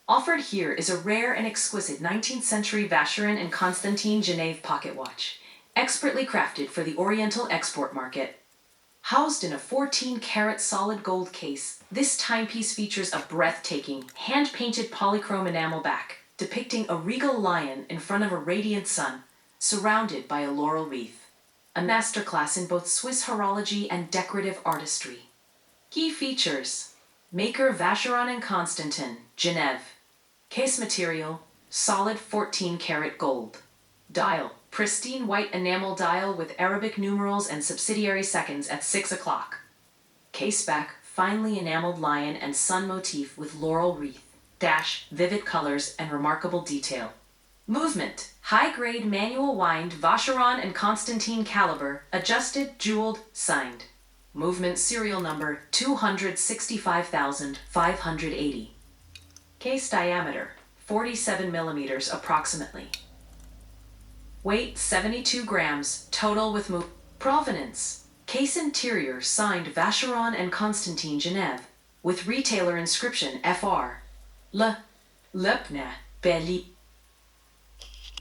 Offered here is a rare and exquisite 19th century Vacheron&Constantin Genève pocket watch, expertly crafted for the Oriental export market. Housed in a 14-karat solid gold case, this timepiece features a breathtaking, hand-painted polychrome enamel back, depicting a regal lion in front of a radiant sun, surrounded by a laurel wreath. A masterclass in both Swiss horology and decorative artistry. Key features: maker Vacheron&Constantin, Genève. Case material, solid 14-karat gold. Dial, pristine white enamel dial with Arabic numerals and subsidiary seconds at 6 o'clock. Case back, finely enameled lion and sun motif with laurel wreath. Dash, vivid colors and remarkable detail. Movement, high-grade manual wind Vacheron&Constantin caliber, adjusted, jeweled, signed. Movement serial number 265,580. Case diameter, 47 millimeters approximately. Weight 72 grams, total with Provenance. Case interior signed Vacheron&Constantin Genève, with retailer inscription FR. Le Pneu, Belly.